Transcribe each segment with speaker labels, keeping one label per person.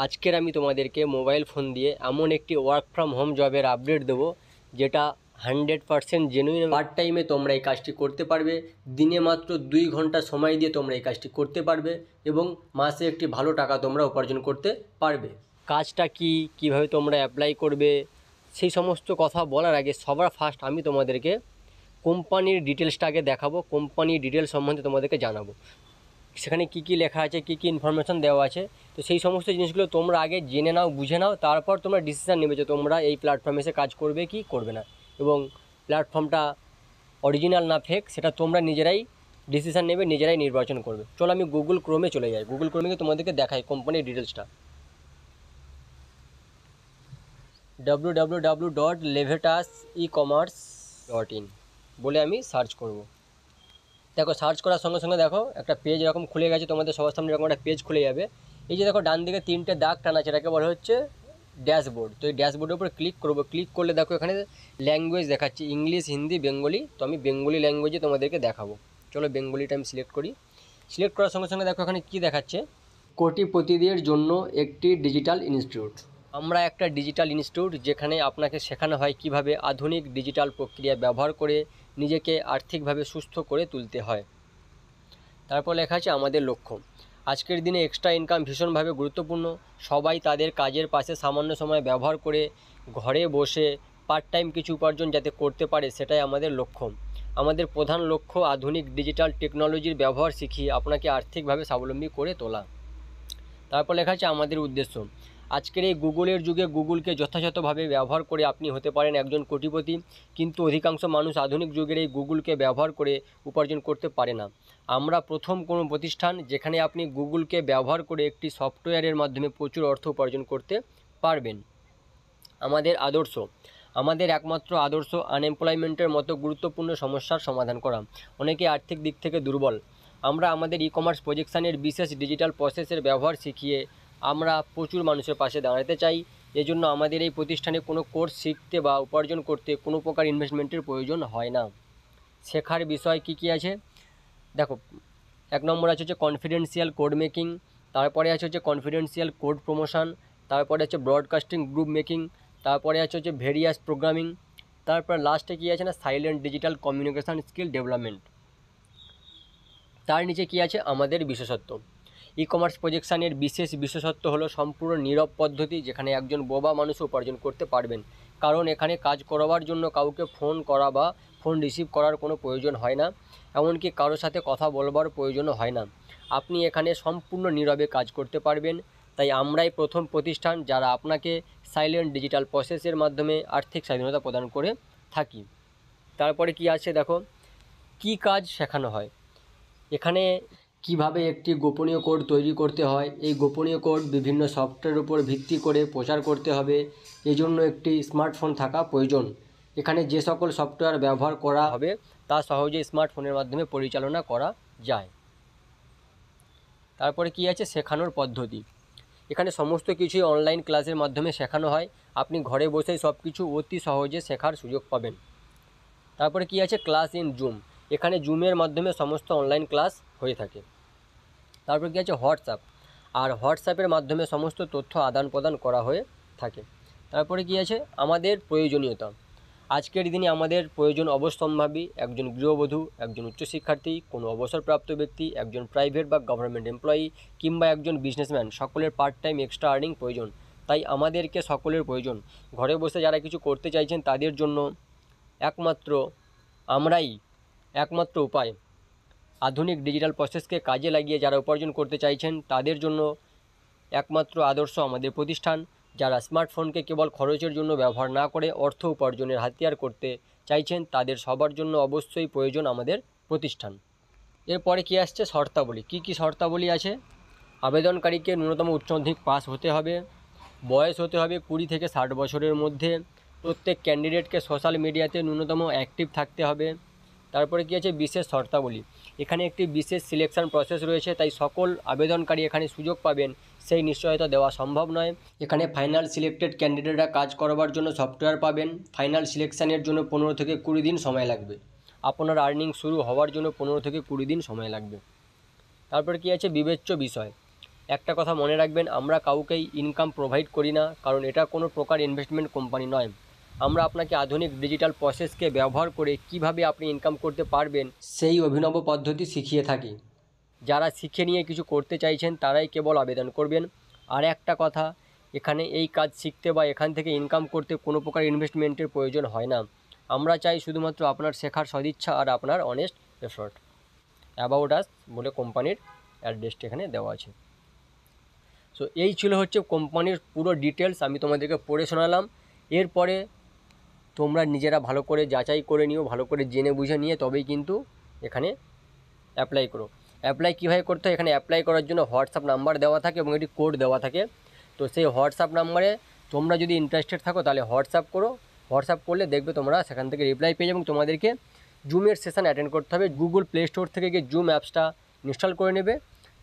Speaker 1: আজকের আমি তোমাদেরকে মোবাইল ফোন দিয়ে এমন একটি ওয়ার্ক ফ্রম হোম জবের আপডেট দেবো যেটা 100% জেনুইন। পার্ট টাইমে তোমরা এই কাজটি করতে পারবে, দিনে মাত্র 2 ঘন্টা সময় দিয়ে তোমরা এই কাজটি করতে পারবে এবং মাসে একটি ভালো টাকা তোমরা উপার্জন করতে পারবে। কাজটা কি, কিভাবে তোমরা অ্যাপ্লাই করবে, সেই সমস্ত কথা বলার আগে সবার ফার্স্ট আমি তোমাদেরকে কোম্পানির ডিটেলসটাকে দেখাবো। কোম্পানির ডিটেলস সম্বন্ধে তোমাদেরকে জানাবো, সেখানে কি কি লেখা আছে, কি কি ইনফরমেশান দেওয়া আছে। তো সেই সমস্ত জিনিসগুলো তোমরা আগে জেনে নাও, বুঝে নাও, তারপর তোমরা ডিসিশান নেবে যে তোমরা এই প্ল্যাটফর্মে এসে কাজ করবে কি করবে না, এবং প্ল্যাটফর্মটা অরিজিনাল না ফেক সেটা তোমরা নিজেরাই ডিসিশান নেবে, নিজেরাই নির্বাচন করবে। চলো আমি গুগল ক্রোমে চলে যাই, গুগল ক্রোমে তোমাদেরকে দেখাই কোম্পানির ডিটেলসটা। www.levitasecommerce.in বলে আমি সার্চ করব। দেখো সার্চ করার সঙ্গে সঙ্গে দেখো একটা পেজ এরকম খুলে গেছে, তোমাদের সবার সামনে এরকম একটা পেজ খুলে যাবে। এই যে দেখো ডান দিকে 3টে দাগ টানা আছে, এটাকে বলা হচ্ছে ড্যাশবোর্ড। তো এই ড্যাশবোর্ডের উপরে ক্লিক করবো। ক্লিক করলে দেখো এখানে ল্যাঙ্গুয়েজ দেখাচ্ছে ইংলিশ, হিন্দি, বেঙ্গলি। তো আমি বেঙ্গলি ল্যাঙ্গুয়েজে তোমাদেরকে দেখাবো। চলো বেঙ্গলিটা আমি সিলেক্ট করি। সিলেক্ট করার সঙ্গে সঙ্গে দেখো এখানে কী দেখাচ্ছে, কোটিপতিদের জন্য একটি ডিজিটাল ইনস্টিটিউট। আমরা একটা ডিজিটাল ইনস্টিটিউট যেখানে আপনাকে শেখানো হয় কিভাবে আধুনিক ডিজিটাল প্রক্রিয়া ব্যবহার করে নিজেকে আর্থিকভাবে সুস্থ করে তুলতে হয়। তারপর লেখা আছে আমাদের লক্ষ্য। আজকের দিনে এক্সট্রা ইনকাম ভীষণভাবে গুরুত্বপূর্ণ। সবাই তাদের কাজের পাশে সামান্য সময় ব্যবহার করে ঘরে বসে পার্ট টাইম কিছু উপার্জন যাতে করতে পারে, সেটাই আমাদের লক্ষ্য। আমাদের প্রধান লক্ষ্য আধুনিক ডিজিটাল টেকনোলজির ব্যবহার শিখিয়ে আপনাকে আর্থিকভাবে স্বাবলম্বী করে তোলা। তারপর লেখা আছে আমাদের উদ্দেশ্য। আজকের এই গুগলের যুগে গুগলকে যথাযথভাবে ব্যবহার করে আপনি হতে পারেন একজন কোটিপতি, কিন্তু অধিকাংশ মানুষ আধুনিক যুগের এই গুগলকে ব্যবহার করে উপার্জন করতে পারে না। আমরা প্রথম কোনো প্রতিষ্ঠান যেখানে আপনি গুগলকে ব্যবহার করে একটি সফটওয়্যারের মাধ্যমে প্রচুর অর্থ উপার্জন করতে পারবেন। আমাদের আদর্শ, আমাদের একমাত্র আদর্শ আনএমপ্লয়মেন্টের মতো গুরুত্বপূর্ণ সমস্যার সমাধান করা। অনেকে আর্থিক দিক থেকে দুর্বল। আমরা আমাদের ই কমার্স প্রজেকশানের বিশেষ ডিজিটাল প্রসেসের ব্যবহার শিখিয়ে আমরা প্রচুর মানুষের পাশে দাঁড়াতে চাই। এজন্য আমাদের এই প্রতিষ্ঠানে কোনো কোর্স শিখতে বা উপার্জন করতে কোনো প্রকার ইনভেস্টমেন্টের প্রয়োজন হয় না। শেখার বিষয় কি কি আছে দেখো, 1 নম্বর আছে হচ্ছে কনফিডেন্সিয়াল কোড মেকিং, তারপরে আছে হচ্ছে কনফিডেন্সিয়াল কোড প্রমোশন, তারপরে হচ্ছে ব্রডকাস্টিং গ্রুপ মেকিং, তারপরে আছে হচ্ছে ভেরিয়াস প্রোগ্রামিং, তারপর লাস্টে কী আছে না silent digital communication skill development. তার নিচে কি আছে আমাদের বিশেষত্ব। ই কমার্স প্রজেকশানের বিশেষ বিশেষত্ব হলো সম্পূর্ণ নীরব পদ্ধতি, যেখানে একজন বোবা মানুষ উপার্জন করতে পারবেন, কারণ এখানে কাজ করবার জন্য কাউকে ফোন করা বা ফোন রিসিভ করার কোনো প্রয়োজন হয় না, এমনকি কারোর সাথে কথা বলবার প্রয়োজনও হয় না। আপনি এখানে সম্পূর্ণ নীরবে কাজ করতে পারবেন। তাই আমরাই প্রথম প্রতিষ্ঠান যারা আপনাকে সাইলেন্ট ডিজিটাল প্রসেসের মাধ্যমে আর্থিক স্বাধীনতা প্রদান করে থাকি। তারপরে কি আছে দেখো, কি কাজ শেখানো হয় এখানে, কিভাবে একটি গোপনীয় কোড তৈরি করতে হয়। এই গোপনীয় কোড বিভিন্ন সফটওয়্যারের উপর ভিত্তি করে প্রচার করতে হবে, এজন্য একটি স্মার্টফোন থাকা প্রয়োজন। এখানে যে সকল সফটওয়্যার ব্যবহার করা হবে তা সহজে স্মার্টফোনের মাধ্যমে পরিচালনা করা যায়। তারপরে কি আছে শেখানোর পদ্ধতি। এখানে সমস্ত কিছুই অনলাইন ক্লাসের মাধ্যমে শেখানো হয়। আপনি ঘরে বসেই সব কিছু অতি সহজে শেখার সুযোগ পাবেন। তারপরে কি আছে ক্লাস ইন জুম, এখানে জুমের মাধ্যমে সমস্ত অনলাইন ক্লাস হয়ে থাকে। তারপর কি আছে হোয়াটসঅ্যাপ, আর হোয়াটসঅ্যাপের মাধ্যমে সমস্ত তথ্য আদান প্রদান করা হয়ে থাকে। তারপরে কি আছে আমাদের প্রয়োজনীয়তা। আজকের দিনে আমাদের প্রয়োজন অবশ্যম্ভাবী একজন গৃহবধূ, একজন উচ্চশিক্ষার্থী, কোনো অবসরপ্রাপ্ত ব্যক্তি, একজন প্রাইভেট বা গভর্নমেন্ট এমপ্লয়ি কিংবা একজন বিজনেসম্যান, সকলের পার্ট টাইম এক্সট্রা আর্নিং প্রয়োজন। তাই আমাদেরকে সকলের প্রয়োজন। ঘরে বসে যারা কিছু করতে চাইছেন তাদের জন্য একমাত্র উপায় আধুনিক ডিজিটাল প্রসেসকে কাজে লাগিয়ে যারা উপার্জন করতে চাইছেন তাদের জন্য একমাত্র আদর্শ আমাদের প্রতিষ্ঠান। যারা স্মার্টফোনকে কেবল খরচের জন্য ব্যবহার না করে অর্থ উপার্জনের হাতিয়ার করতে চাইছেন তাদের সবার জন্য অবশ্যই প্রয়োজন আমাদের প্রতিষ্ঠান। এরপরে কি আসছে শর্তাবলী, কি কি শর্তাবলী আছে। আবেদনকারীকে ন্যূনতম উচ্চ মাধ্যমিক পাস হতে হবে, বয়স হতে হবে 20 থেকে 60 বছরের মধ্যে, প্রত্যেক ক্যান্ডিডেটকে সোশ্যাল মিডিয়াতে ন্যূনতম অ্যাক্টিভ থাকতে হবে। তারপরে কি আছে বিশেষ শর্তাবলী, এখানে একটি বিশেষ সিলেকশন প্রসেস রয়েছে, তাই সকল আবেদনকারী এখানে সুযোগ পাবেন সেই নিশ্চয়তা দেওয়া সম্ভব নয়। এখানে ফাইনাল সিলেক্টেড ক্যান্ডিডেটরা কাজ করবার জন্য সফটওয়্যার পাবেন। ফাইনাল সিলেকশানের জন্য 15 থেকে 20 দিন সময় লাগবে। আপনার আর্নিং শুরু হওয়ার জন্য 15 থেকে 20 দিন সময় লাগবে। তারপর কি আছে বিবেচ্য বিষয়, একটা কথা মনে রাখবেন, আমরা কাউকেই ইনকাম প্রোভাইড করি না, কারণ এটা কোনো প্রকার ইনভেস্টমেন্ট কোম্পানি নয়। আমরা আপনাকে আধুনিক ডিজিটাল প্রসেসকে ব্যবহার করে কিভাবে আপনি ইনকাম করতে পারবেন সেই অভিনব পদ্ধতি শিখিয়ে থাকি। যারা শিখে নিয়ে কিছু করতে চাইছেন তারাই কেবল আবেদন করবেন। আর একটা কথা, এখানে এই কাজ শিখতে বা এখান থেকে ইনকাম করতে কোনো প্রকার ইনভেস্টমেন্টের প্রয়োজন হয় না। আমরা চাই শুধুমাত্র আপনার শেখার সদিচ্ছা আর আপনার অনেস্ট এফর্ট। অ্যাবাউট আস বলে কোম্পানির অ্যাড্রেসটা এখানে দেওয়া আছে। সো এই ছিল হচ্ছে কোম্পানির পুরো ডিটেলস, আমি তোমাদেরকে পড়ে শোনালাম। এরপরে তোমরা নিজেরা ভালো করে যাচাই করে নিও, ভালো করে জেনে বুঝে নিয়ে তবেই কিন্তু এখানে অ্যাপ্লাই করো। অ্যাপ্লাই কীভাবে করতে হয়, এখানে অ্যাপ্লাই করার জন্য হোয়াটসঅ্যাপ নাম্বার দেওয়া থাকে এবং একটি কোড দেওয়া থাকে। তো সেই হোয়াটসঅ্যাপ নাম্বারে তোমরা যদি ইন্টারেস্টেড থাকো তাহলে হোয়াটসঅ্যাপ করো। হোয়াটসঅ্যাপ করলে দেখবে তোমরা সেখান থেকে রিপ্লাই পেয়ে যাবে এবং তোমাদেরকে জুমের সেশন অ্যাটেন্ড করতে হবে। গুগল প্লে স্টোর থেকে গিয়ে জুম অ্যাপসটা ইনস্টল করে নেবে।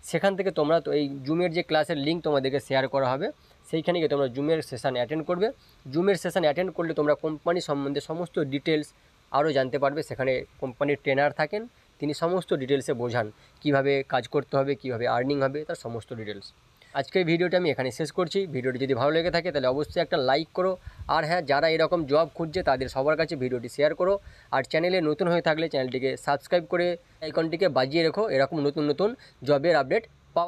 Speaker 1: সেখান থেকে তোমরা তো এই জুমের যে ক্লাসের লিঙ্ক তোমাদেরকে শেয়ার করা হবে, সেইখানে গিয়ে তোমরা জুমের সেশন অ্যাটেন্ড করবে। জুমের সেশন অ্যাটেন্ড করলে তোমরা কোম্পানি সম্বন্ধে সমস্ত ডিটেলস আরও জানতে পারবে। সেখানে কোম্পানির ট্রেনার থাকেন, তিনি সমস্ত ডিটেলসে বোঝান কীভাবে কাজ করতে হবে, কীভাবে আর্নিং হবে, তার সমস্ত ডিটেলস। আজকের ভিডিওটা আমি এখানে শেষ করছি। ভিডিওটি যদি ভালো লেগে থাকে তাহলে অবশ্যই একটা লাইক করো। আর হ্যাঁ, যারা এরকম জব খুঁজছে তাদের সবার কাছে ভিডিওটি শেয়ার করো। আর চ্যানেলে নতুন হয়ে থাকলে চ্যানেলটিকে সাবস্ক্রাইব করে আইকনটিকে বাজিয়ে রেখো, এরকম নতুন নতুন জবের আপডেট